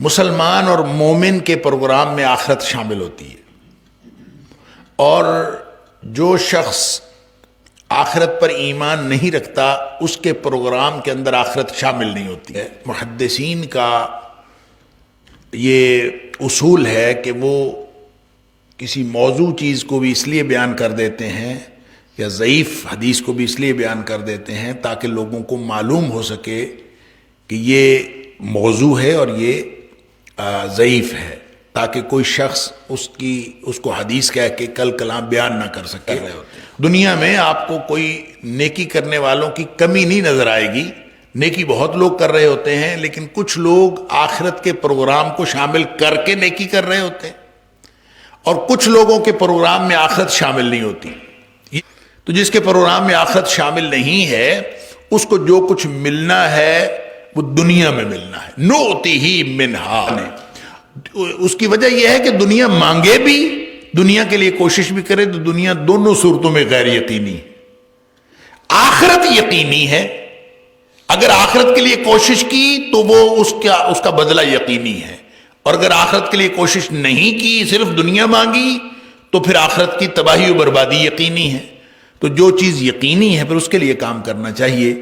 مسلمان اور مومن کے پروگرام میں آخرت شامل ہوتی ہے، اور جو شخص آخرت پر ایمان نہیں رکھتا اس کے پروگرام کے اندر آخرت شامل نہیں ہوتی ہے۔ محدثین کا یہ اصول ہے کہ وہ کسی موضوع چیز کو بھی اس لیے بیان کر دیتے ہیں یا ضعیف حدیث کو بھی اس لیے بیان کر دیتے ہیں تاکہ لوگوں کو معلوم ہو سکے کہ یہ موضوع ہے اور یہ ضعیف ہے، تاکہ کوئی شخص اس کو حدیث کہہ کے کل کلام بیان نہ کر سکے۔ دنیا میں آپ کو کوئی نیکی کرنے والوں کی کمی نہیں نظر آئے گی، نیکی بہت لوگ کر رہے ہوتے ہیں، لیکن کچھ لوگ آخرت کے پروگرام کو شامل کر کے نیکی کر رہے ہوتے ہیں، اور کچھ لوگوں کے پروگرام میں آخرت شامل نہیں ہوتی۔ تو جس کے پروگرام میں آخرت شامل نہیں ہے اس کو جو کچھ ملنا ہے وہ دنیا میں ملنا ہے، نؤتیہ منہا۔ اس کی وجہ یہ ہے کہ دنیا مانگے بھی، دنیا کے لیے کوشش بھی کرے تو دنیا دونوں صورتوں میں غیر یقینی، آخرت یقینی ہے۔ اگر آخرت کے لیے کوشش کی تو وہ اس کا بدلہ یقینی ہے، اور اگر آخرت کے لیے کوشش نہیں کی، صرف دنیا مانگی، تو پھر آخرت کی تباہی و بربادی یقینی ہے۔ تو جو چیز یقینی ہے پھر اس کے لیے کام کرنا چاہیے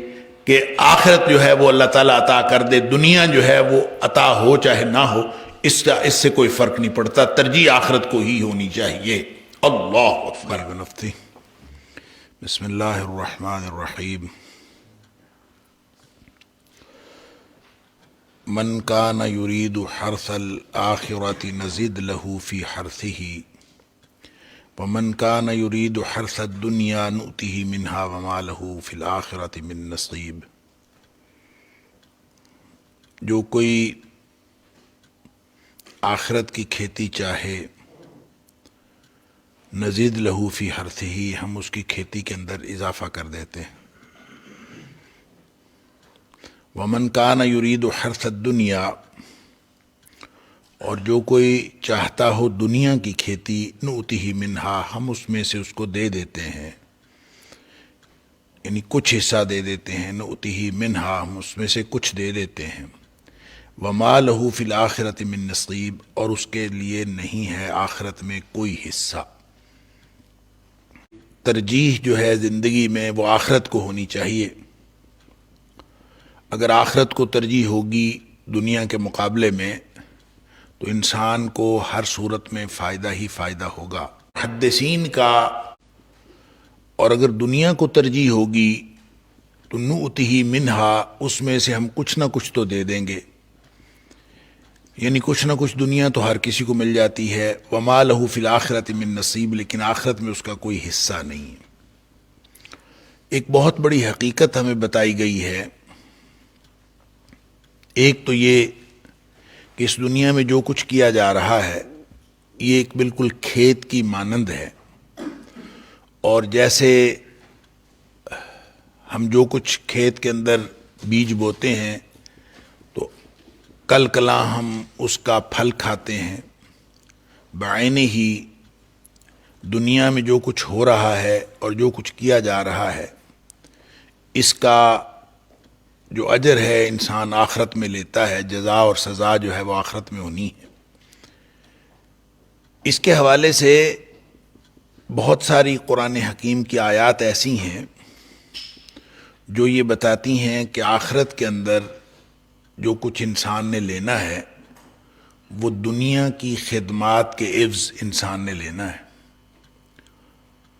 کہ آخرت جو ہے وہ اللہ تعالیٰ عطا کر دے، دنیا جو ہے وہ عطا ہو چاہے نہ ہو، اس سے کوئی فرق نہیں پڑتا، ترجیح آخرت کو ہی ہونی چاہیے۔ اللہ اکبر بنفتی۔ بسم اللہ الرحمن الرحیم۔ من کان یرید حرث الآخرۃ نزد لہ فی حرثہ ومن کان یرید حرث الدنیا نؤتہ منہا وما لہ فی الآخرۃ من نصیب۔ جو کوئی آخرت کی کھیتی چاہے، نزید لہو فی حرثہ، ہم اس کی کھیتی کے اندر اضافہ کر دیتے ہیں۔ ومن کان یرید حرث الدنیا، اور جو کوئی چاہتا ہو دنیا کی کھیتی، نؤتہ منہا، ہم اس میں سے اس کو دے دیتے ہیں، یعنی کچھ حصہ دے دیتے ہیں، نؤتہ منہا، ہم اس میں سے کچھ دے دیتے ہیں۔ وما لہ فی الآخرۃ من نصیب، اور اس کے لیے نہیں ہے آخرت میں کوئی حصہ۔ ترجیح جو ہے زندگی میں وہ آخرت کو ہونی چاہیے۔ اگر آخرت کو ترجیح ہوگی دنیا کے مقابلے میں تو انسان کو ہر صورت میں فائدہ ہی فائدہ ہوگا۔ محدثین کا، اور اگر دنیا کو ترجیح ہوگی تو نؤتہ منہا، اس میں سے ہم کچھ نہ کچھ تو دے دیں گے، یعنی کچھ نہ کچھ دنیا تو ہر کسی کو مل جاتی ہے۔ وما لہ فی الآخرۃ من نصیب، لیکن آخرت میں اس کا کوئی حصہ نہیں ہے۔ ایک بہت بڑی حقیقت ہمیں بتائی گئی ہے، ایک تو یہ کہ اس دنیا میں جو کچھ کیا جا رہا ہے یہ ایک بالکل کھیت کی مانند ہے، اور جیسے ہم جو کچھ کھیت کے اندر بیج بوتے ہیں تو کل کلاں ہم اس کا پھل کھاتے ہیں، بعینہ ہی دنیا میں جو کچھ ہو رہا ہے اور جو کچھ کیا جا رہا ہے اس کا جو اجر ہے انسان آخرت میں لیتا ہے، جزا اور سزا جو ہے وہ آخرت میں ہونی ہے۔ اس کے حوالے سے بہت ساری قرآن حکیم کی آیات ایسی ہیں جو یہ بتاتی ہیں کہ آخرت کے اندر جو کچھ انسان نے لینا ہے وہ دنیا کی خدمات کے عوض انسان نے لینا ہے،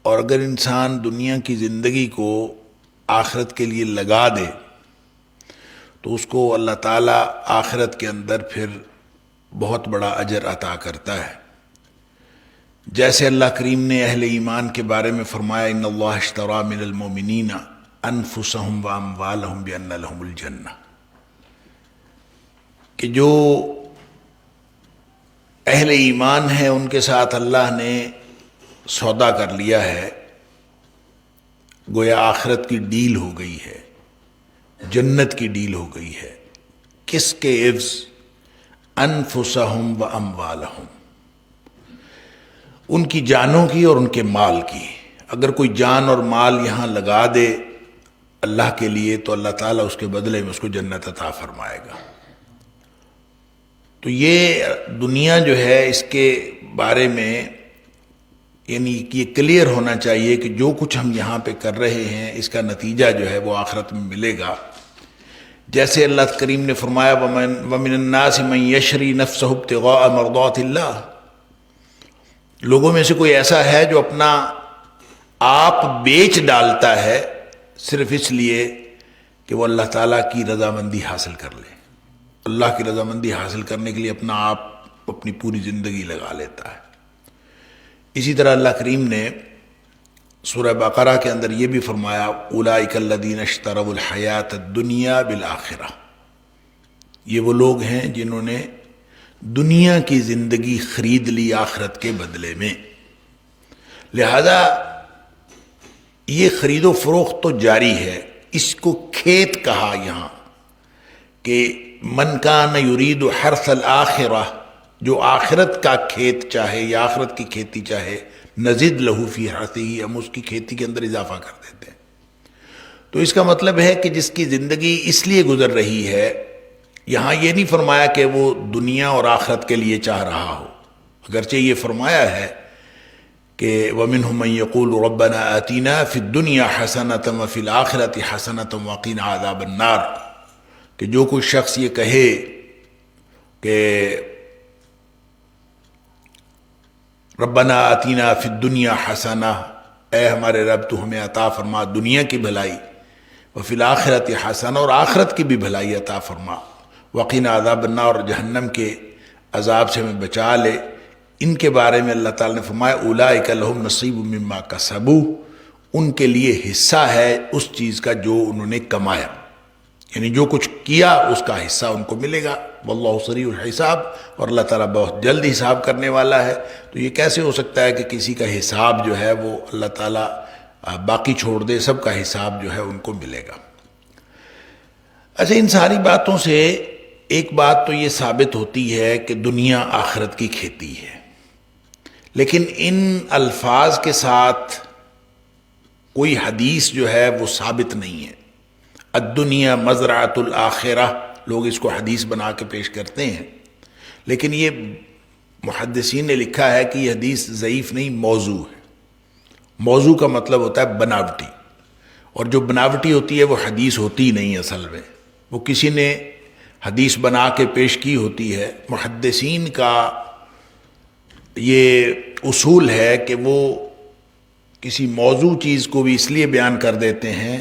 اور اگر انسان دنیا کی زندگی کو آخرت کے لیے لگا دے تو اس کو اللہ تعالیٰ آخرت کے اندر پھر بہت بڑا اجر عطا کرتا ہے۔ جیسے اللہ کریم نے اہل ایمان کے بارے میں فرمایا، ان اللہ اشتری من المؤمنین انفسہم واموالہم بان لہم الجنہ، کہ جو اہل ایمان ہیں ان کے ساتھ اللہ نے سودا کر لیا ہے، گویا آخرت کی ڈیل ہو گئی ہے، جنت کی ڈیل ہو گئی ہے۔ کس کے عوض؟ انفسہم و اموالہم، ان کی جانوں کی اور ان کے مال کی۔ اگر کوئی جان اور مال یہاں لگا دے اللہ کے لیے تو اللہ تعالیٰ اس کے بدلے میں اس کو جنت عطا فرمائے گا۔ تو یہ دنیا جو ہے اس کے بارے میں یعنی کہ یہ کلیئر ہونا چاہیے کہ جو کچھ ہم یہاں پہ کر رہے ہیں اس کا نتیجہ جو ہے وہ آخرت میں ملے گا. جیسے اللہ کریم نے فرمایا وَمِنَ النَّاسِ مَن يَشْرِي نَفْسَهُ ابْتِغَاءَ مَرْضَاتِ اللَّهِ، لوگوں میں سے کوئی ایسا ہے جو اپنا آپ بیچ ڈالتا ہے صرف اس لیے کہ وہ اللہ تعالیٰ کی رضامندی حاصل کر لے. اللہ کی رضامندی حاصل کرنے کے لیے اپنا آپ اپنی پوری زندگی لگا لیتا ہے. اسی طرح اللہ کریم نے سورہ بقرہ کے اندر یہ بھی فرمایا اولئک الذین اشتروا الحیات الدنیا بالآخرہ، یہ وہ لوگ ہیں جنہوں نے دنیا کی زندگی خرید لی آخرت کے بدلے میں. لہذا یہ خرید و فروخت تو جاری ہے. اس کو کھیت کہا یہاں کہ من کان یرید حرث الآخرہ، جو آخرت کا کھیت چاہے یا آخرت کی کھیتی چاہے، نزد لہو فی حرثہ، ہم اس کی کھیتی کے اندر اضافہ کر دیتے ہیں. تو اس کا مطلب ہے کہ جس کی زندگی اس لیے گزر رہی ہے، یہاں یہ نہیں فرمایا کہ وہ دنیا اور آخرت کے لیے چاہ رہا ہو، اگرچہ یہ فرمایا ہے کہ وَمِنْهُمْ مَنْ يَقُولُ رَبَّنَا آتِنَا فِي الدُّنْيَا حَسَنَةً وَفِي الْآخِرَةِ حَسَنَةً وَقِنَا عَذَابَ النَّارِ، کہ جو کوئی شخص یہ کہے کہ ربنا آتینا فی الدنیا حسنہ، اے ہمارے رب تو ہمیں عطا فرما دنیا کی بھلائی، وفی الآخرۃ حسنہ، اور آخرت کی بھی بھلائی عطا فرما، وقینا عذاب النار، اور جہنم کے عذاب سے ہمیں بچا لے. ان کے بارے میں اللہ تعالیٰ نے فرمایا اولئک لہم نصیب مما کسبوا، ان کے لیے حصہ ہے اس چیز کا جو انہوں نے کمایا، یعنی جو کچھ کیا اس کا حصہ ان کو ملے گا. واللہ سریع الحساب، اور اللہ تعالیٰ بہت جلد حساب کرنے والا ہے. تو یہ کیسے ہو سکتا ہے کہ کسی کا حساب جو ہے وہ اللہ تعالیٰ باقی چھوڑ دے، سب کا حساب جو ہے ان کو ملے گا. اچھا، ان ساری باتوں سے ایک بات تو یہ ثابت ہوتی ہے کہ دنیا آخرت کی کھیتی ہے، لیکن ان الفاظ کے ساتھ کوئی حدیث جو ہے وہ ثابت نہیں ہے. الدنیا مزرعۃ الآخرہ، لوگ اس کو حدیث بنا کے پیش کرتے ہیں، لیکن یہ محدثین نے لکھا ہے کہ یہ حدیث ضعیف نہیں، موضوع ہے. موضوع کا مطلب ہوتا ہے بناوٹی، اور جو بناوٹی ہوتی ہے وہ حدیث ہوتی نہیں، اصل میں وہ کسی نے حدیث بنا کے پیش کی ہوتی ہے. محدثین کا یہ اصول ہے کہ وہ کسی موضوع چیز کو بھی اس لیے بیان کر دیتے ہیں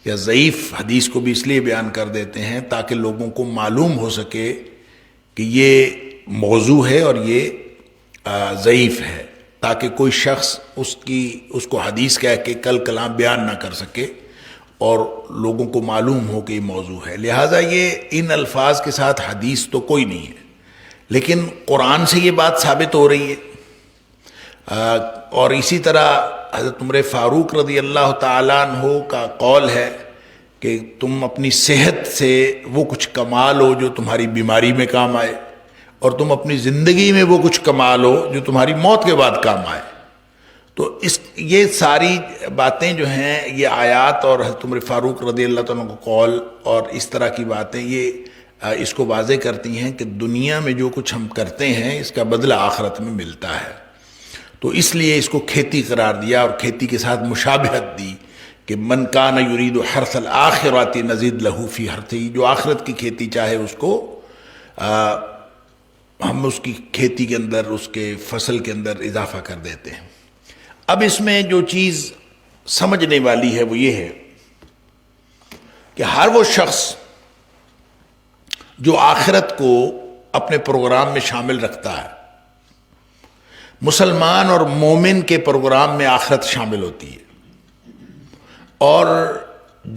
یا ضعیف حدیث کو بھی اس لیے بیان کر دیتے ہیں تاکہ لوگوں کو معلوم ہو سکے کہ یہ موضوع ہے اور یہ ضعیف ہے، تاکہ کوئی شخص اس کو حدیث کہہ کے کل کلام بیان نہ کر سکے اور لوگوں کو معلوم ہو کہ یہ موضوع ہے. لہٰذا یہ ان الفاظ کے ساتھ حدیث تو کوئی نہیں ہے، لیکن قرآن سے یہ بات ثابت ہو رہی ہے. اور اسی طرح حضرت عمر فاروق رضی اللہ تعالیٰ عنہ کا قول ہے کہ تم اپنی صحت سے وہ کچھ کما لو جو تمہاری بیماری میں کام آئے، اور تم اپنی زندگی میں وہ کچھ کما لو جو تمہاری موت کے بعد کام آئے. تو یہ ساری باتیں جو ہیں، یہ آیات اور حضرت عمر فاروق رضی اللہ عنہ کا قول اور اس طرح کی باتیں، یہ اس کو واضح کرتی ہیں کہ دنیا میں جو کچھ ہم کرتے ہیں اس کا بدلہ آخرت میں ملتا ہے. تو اس لیے اس کو کھیتی قرار دیا اور کھیتی کے ساتھ مشابہت دی کہ من کان یرید حرث الآخرۃ نزد لہ فی حرثہ، جو آخرت کی کھیتی چاہے اس کو ہم اس کی کھیتی کے اندر، اس کے فصل کے اندر اضافہ کر دیتے ہیں. اب اس میں جو چیز سمجھنے والی ہے وہ یہ ہے کہ ہر وہ شخص جو آخرت کو اپنے پروگرام میں شامل رکھتا ہے، مسلمان اور مومن کے پروگرام میں آخرت شامل ہوتی ہے، اور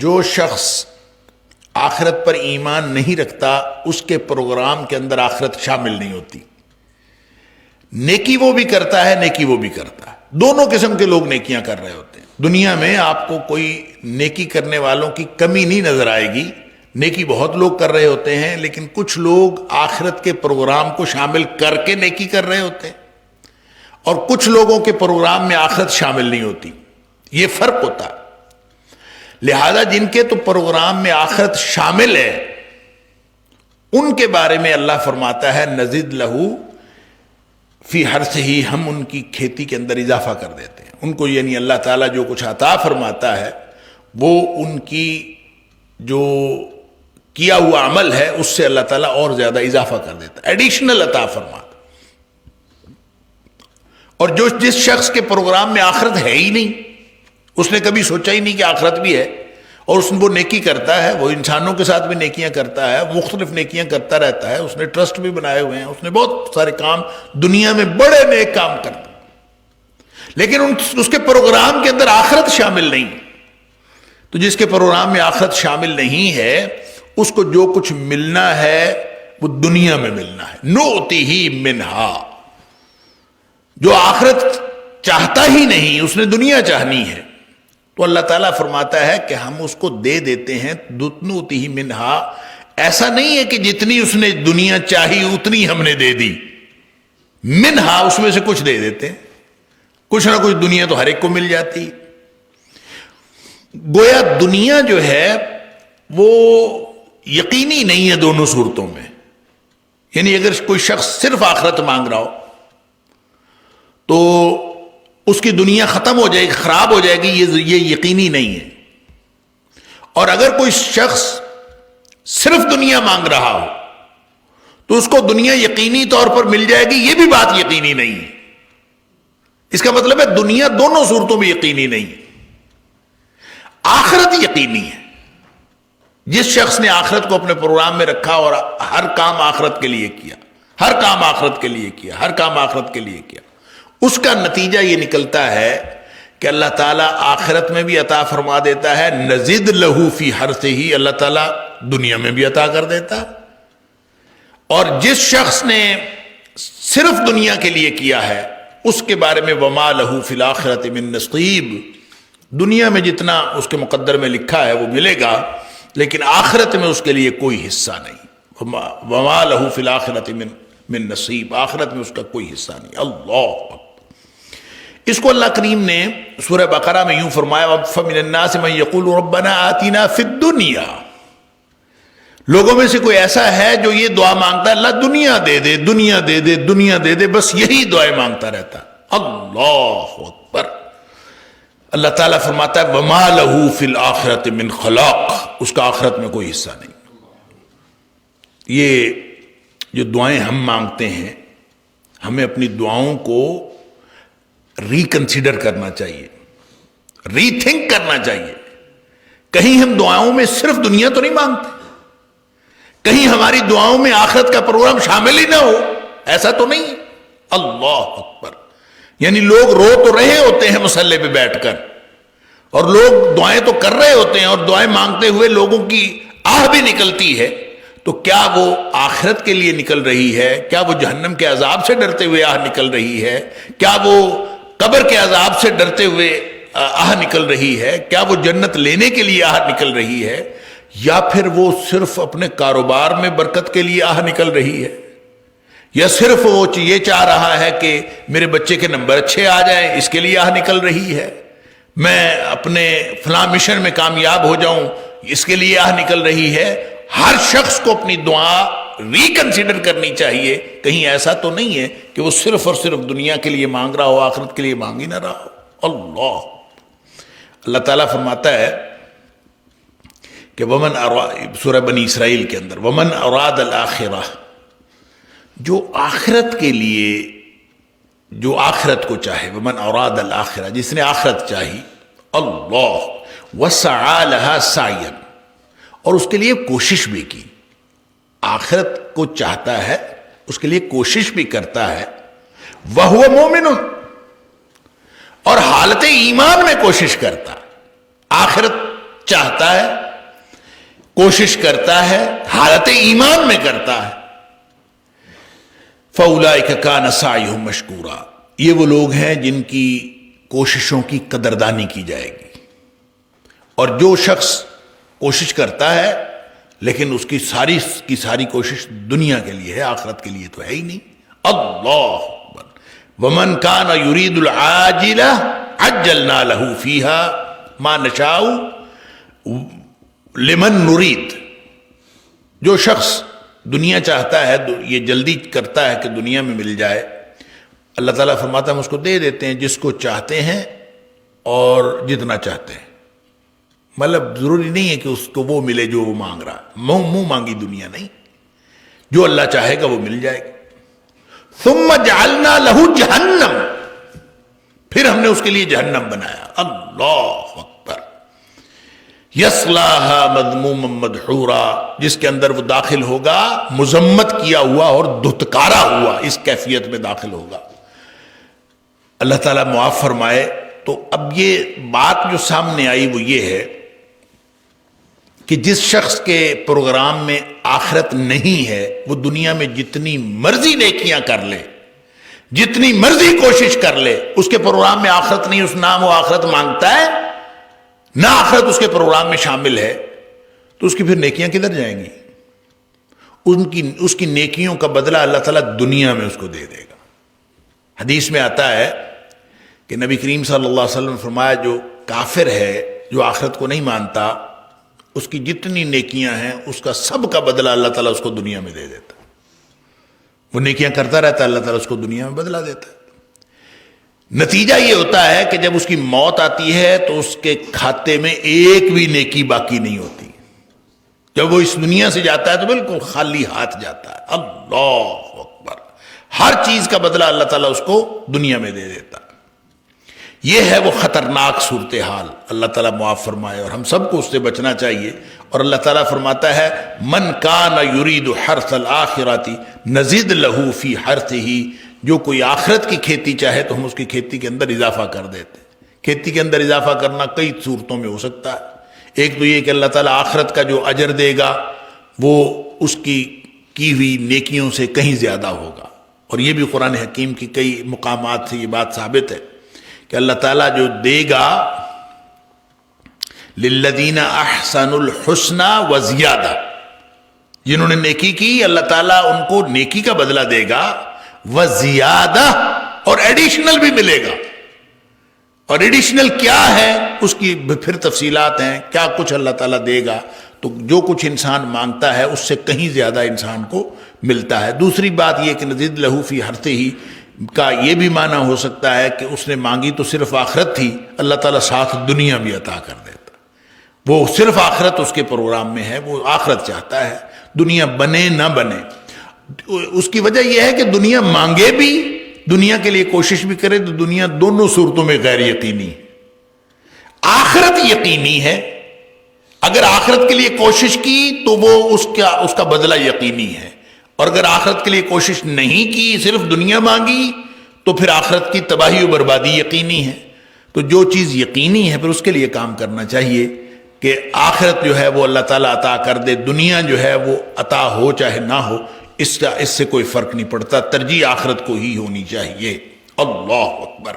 جو شخص آخرت پر ایمان نہیں رکھتا اس کے پروگرام کے اندر آخرت شامل نہیں ہوتی. نیکی وہ بھی کرتا ہے، نیکی وہ بھی کرتا ہے، دونوں قسم کے لوگ نیکیاں کر رہے ہوتے ہیں. دنیا میں آپ کو کوئی نیکی کرنے والوں کی کمی نہیں نظر آئے گی، نیکی بہت لوگ کر رہے ہوتے ہیں، لیکن کچھ لوگ آخرت کے پروگرام کو شامل کر کے نیکی کر رہے ہوتے ہیں، اور کچھ لوگوں کے پروگرام میں آخرت شامل نہیں ہوتی. یہ فرق ہوتا ہے. لہذا جن کے تو پروگرام میں آخرت شامل ہے ان کے بارے میں اللہ فرماتا ہے نزد لہو فی حرثہ، ہم ان کی کھیتی کے اندر اضافہ کر دیتے ہیں ان کو، یعنی اللہ تعالیٰ جو کچھ عطا فرماتا ہے وہ ان کی جو کیا ہوا عمل ہے اس سے اللہ تعالیٰ اور زیادہ اضافہ کر دیتا ہے، ایڈیشنل عطا فرماتا۔ اور جو جس شخص کے پروگرام میں آخرت ہے ہی نہیں، اس نے کبھی سوچا ہی نہیں کہ آخرت بھی ہے، اور اس نے وہ نیکی کرتا ہے، وہ انسانوں کے ساتھ بھی نیکیاں کرتا ہے، مختلف نیکیاں کرتا رہتا ہے، اس نے ٹرسٹ بھی بنائے ہوئے ہیں، اس نے بہت سارے کام دنیا میں بڑے نیک کام کرتا ہے، لیکن اس کے پروگرام کے اندر آخرت شامل نہیں۔ تو جس کے پروگرام میں آخرت شامل نہیں ہے اس کو جو کچھ ملنا ہے وہ دنیا میں ملنا ہے، نؤتیہ منہا۔ جو آخرت چاہتا ہی نہیں، اس نے دنیا چاہنی ہے، تو اللہ تعالیٰ فرماتا ہے کہ ہم اس کو دے دیتے ہیں، نؤتیہ منہا۔ ایسا نہیں ہے کہ جتنی اس نے دنیا چاہی اتنی ہم نے دے دی، منہا اس میں سے کچھ دے دیتے ہیں، کچھ نہ کچھ دنیا تو ہر ایک کو مل جاتی۔ گویا دنیا جو ہے وہ یقینی نہیں ہے دونوں صورتوں میں، یعنی اگر کوئی شخص صرف آخرت مانگ رہا ہو تو اس کی دنیا ختم ہو جائے گی، خراب ہو جائے گی، یہ یقینی نہیں ہے۔ اور اگر کوئی شخص صرف دنیا مانگ رہا ہو تو اس کو دنیا یقینی طور پر مل جائے گی، یہ بھی بات یقینی نہیں ہے۔ اس کا مطلب ہے دنیا دونوں صورتوں میں یقینی نہیں ہے، آخرت یقینی ہے۔ جس شخص نے آخرت کو اپنے پروگرام میں رکھا اور ہر کام آخرت کے لیے کیا، ہر کام آخرت کے لیے کیا، ہر کام آخرت کے لیے کیا، اس کا نتیجہ یہ نکلتا ہے کہ اللہ تعالیٰ آخرت میں بھی عطا فرما دیتا ہے، نزد لہو فی حرثہ، اللہ تعالیٰ دنیا میں بھی عطا کر دیتا ہے۔ اور جس شخص نے صرف دنیا کے لیے کیا ہے اس کے بارے میں وما لہو فی الآخرۃ من نصیب، دنیا میں جتنا اس کے مقدر میں لکھا ہے وہ ملے گا، لیکن آخرت میں اس کے لیے کوئی حصہ نہیں۔ وما لہو فی الآخرۃ من نصیب، آخرت میں اس کا کوئی حصہ نہیں۔ اللہ، اس کو اللہ کریم نے سورہ بقرہ میں یوں فرمایا، فَمِنَ النَّاسِ مَن يَقُولُ رَبَّنَا آتِنَا فِي الدُّنْيَا، لوگوں میں سے کوئی ایسا ہے جو یہ دعا مانگتا ہے اللہ دنیا دے دے، دنیا دے دے، دنیا دے دے، بس یہی دعائیں مانگتا رہتا ہے۔ اللہ اکبر۔ اللہ تعالیٰ فرماتا ہے وَمَا لَهُ فِي الْآخِرَةِ مِنْ خَلَاقٍ، اس کا آخرت میں کوئی حصہ نہیں۔ یہ جو دعائیں ہم مانگتے ہیں، ہمیں اپنی دعاؤں کو ریکنسیڈر کرنا چاہیے، ری تھنک کرنا چاہیے۔ کہیں ہم دعاؤں میں صرف دنیا تو نہیں مانگتے، کہیں ہماری دعاؤں میں آخرت کا پروگرام شامل ہی نہ ہو، ایسا تو نہیں۔ اللہ اکبر۔ یعنی لوگ رو تو رہے ہوتے ہیں مصلے پہ بیٹھ کر، اور لوگ دعائیں تو کر رہے ہوتے ہیں، اور دعائیں مانگتے ہوئے لوگوں کی آہ بھی نکلتی ہے، تو کیا وہ آخرت کے لیے نکل رہی ہے؟ کیا وہ جہنم کے عذاب سے ڈرتے ہوئے آہ نکل رہی ہے؟ کیا وہ قبر کے عذاب سے ڈرتے ہوئے آہ نکل رہی ہے؟ کیا وہ جنت لینے کے لیے آہ نکل رہی ہے؟ یا پھر وہ صرف اپنے کاروبار میں برکت کے لیے آہ نکل رہی ہے؟ یا صرف وہ یہ چاہ رہا ہے کہ میرے بچے کے نمبر اچھے آ جائیں، اس کے لیے آہ نکل رہی ہے؟ میں اپنے فلاں مشن میں کامیاب ہو جاؤں، اس کے لیے آہ نکل رہی ہے؟ ہر شخص کو اپنی دعا ریکنسیڈر کرنی چاہیے، کہیں ایسا تو نہیں ہے کہ وہ صرف اور صرف دنیا کے لیے مانگ رہا ہو، آخرت کے لیے مانگ ہی نہ رہا ہو۔ اللہ تعالیٰ فرماتا ہے کہ ومن سورہ بنی اسرائیل کے اندر ومن اراد الآخرہ، جو آخرت کے لیے، جو آخرت کو چاہے، ومن اراد الآخرہ، جس نے آخرت چاہی، اللہ وسعى لها سعیا، اور اس کے لیے کوشش بھی کی، آخرت کو چاہتا ہے، اس کے لیے کوشش بھی کرتا ہے، وَهُوَ مُؤْمِنٌ، اور حالت ایمان میں کوشش کرتا، آخرت چاہتا ہے، کوشش کرتا ہے، حالت ایمان میں کرتا ہے، فَأُولَئِكَ كَانَ سَعْيُهُمْ مَشْكُورًا، یہ وہ لوگ ہیں جن کی کوششوں کی قدردانی کی جائے گی۔ اور جو شخص کوشش کرتا ہے لیکن اس کی ساری کوشش دنیا کے لیے ہے، آخرت کے لیے تو ہے ہی نہیں۔ اللہ اکبر۔ ومن کان یرید العاجلہ عجلنا له فیہا ما نشاء لمن نرید، جو شخص دنیا چاہتا ہے، یہ جلدی کرتا ہے کہ دنیا میں مل جائے، اللہ تعالیٰ فرماتا ہے ہم اس کو دے دیتے ہیں جس کو چاہتے ہیں اور جتنا چاہتے ہیں. مطلب ضروری نہیں ہے کہ اس کو وہ ملے جو وہ مانگ رہا ہے، منہ مانگی دنیا نہیں، جو اللہ چاہے گا وہ مل جائے گا. ثم جعلنا لہ جہنم، پھر ہم نے اس کے لیے جہنم بنایا. اللہ اکبر. یصلاھا مذموما مدحورا، جس کے اندر وہ داخل ہوگا مذمت کیا ہوا اور دھتکارا ہوا، اس کیفیت میں داخل ہوگا. اللہ تعالیٰ معاف فرمائے. تو اب یہ بات جو سامنے آئی وہ یہ ہے کہ جس شخص کے پروگرام میں آخرت نہیں ہے وہ دنیا میں جتنی مرضی نیکیاں کر لے، جتنی مرضی کوشش کر لے، اس کے پروگرام میں آخرت نہیں، اس نام وہ آخرت مانگتا ہے، نہ آخرت اس کے پروگرام میں شامل ہے، تو اس کی پھر نیکیاں کدھر جائیں گی؟ اس کی نیکیوں کا بدلہ اللہ تعالیٰ دنیا میں اس کو دے دے گا. حدیث میں آتا ہے کہ نبی کریم صلی اللہ علیہ وسلم نے فرمایا جو کافر ہے، جو آخرت کو نہیں مانتا، اس کی جتنی نیکیاں ہیں اس کا سب کا بدلہ اللہ تعالیٰ اس کو دنیا میں دے دیتا. وہ نیکیاں کرتا رہتا ہے، اللہ تعالیٰ اس کو دنیا میں بدلہ دیتا ہے. نتیجہ یہ ہوتا ہے کہ جب اس کی موت آتی ہے تو اس کے کھاتے میں ایک بھی نیکی باقی نہیں ہوتی. جب وہ اس دنیا سے جاتا ہے تو بالکل خالی ہاتھ جاتا ہے. اللہ اکبر. ہر چیز کا بدلہ اللہ تعالیٰ اس کو دنیا میں دے دیتا ہے. یہ ہے وہ خطرناک صورتحال. اللہ تعالیٰ معاف فرمائے اور ہم سب کو اس سے بچنا چاہیے. اور اللہ تعالیٰ فرماتا ہے من کان یرید حرث الآخرۃ نزد لہ فی حرثہ، جو کوئی آخرت کی کھیتی چاہے تو ہم اس کی کھیتی کے اندر اضافہ کر دیتے ہیں. کھیتی کے اندر اضافہ کرنا کئی صورتوں میں ہو سکتا ہے. ایک تو یہ کہ اللہ تعالیٰ آخرت کا جو اجر دے گا وہ اس کی ہوئی نیکیوں سے کہیں زیادہ ہوگا. اور یہ بھی قرآن حکیم کی کئی مقامات سے یہ بات ثابت ہے کہ اللہ تعالیٰ جو دے گا للذین احسنوا الحسنی وزیادہ، جنہوں نے نیکی کی اللہ تعالیٰ ان کو نیکی کا بدلہ دے گا، وزیادہ، اور ایڈیشنل بھی ملے گا. اور ایڈیشنل کیا ہے اس کی پھر تفصیلات ہیں، کیا کچھ اللہ تعالیٰ دے گا. تو جو کچھ انسان مانگتا ہے اس سے کہیں زیادہ انسان کو ملتا ہے. دوسری بات یہ کہ نزید لہو فی حرثہ کا یہ بھی معنی ہو سکتا ہے کہ اس نے مانگی تو صرف آخرت تھی، اللہ تعالیٰ ساتھ دنیا بھی عطا کر دیتا. وہ صرف آخرت اس کے پروگرام میں ہے، وہ آخرت چاہتا ہے، دنیا بنے نہ بنے. اس کی وجہ یہ ہے کہ دنیا مانگے بھی، دنیا کے لیے کوشش بھی کرے تو دنیا دونوں صورتوں میں غیر یقینی ہے. آخرت یقینی ہے، اگر آخرت کے لیے کوشش کی تو وہ اس کا بدلہ یقینی ہے. اور اگر آخرت کے لیے کوشش نہیں کی، صرف دنیا مانگی، تو پھر آخرت کی تباہی و بربادی یقینی ہے. تو جو چیز یقینی ہے پھر اس کے لیے کام کرنا چاہیے کہ آخرت جو ہے وہ اللہ تعالیٰ عطا کر دے، دنیا جو ہے وہ عطا ہو چاہے نہ ہو، اس سے کوئی فرق نہیں پڑتا. ترجیح آخرت کو ہی ہونی چاہیے. اللہ اکبر.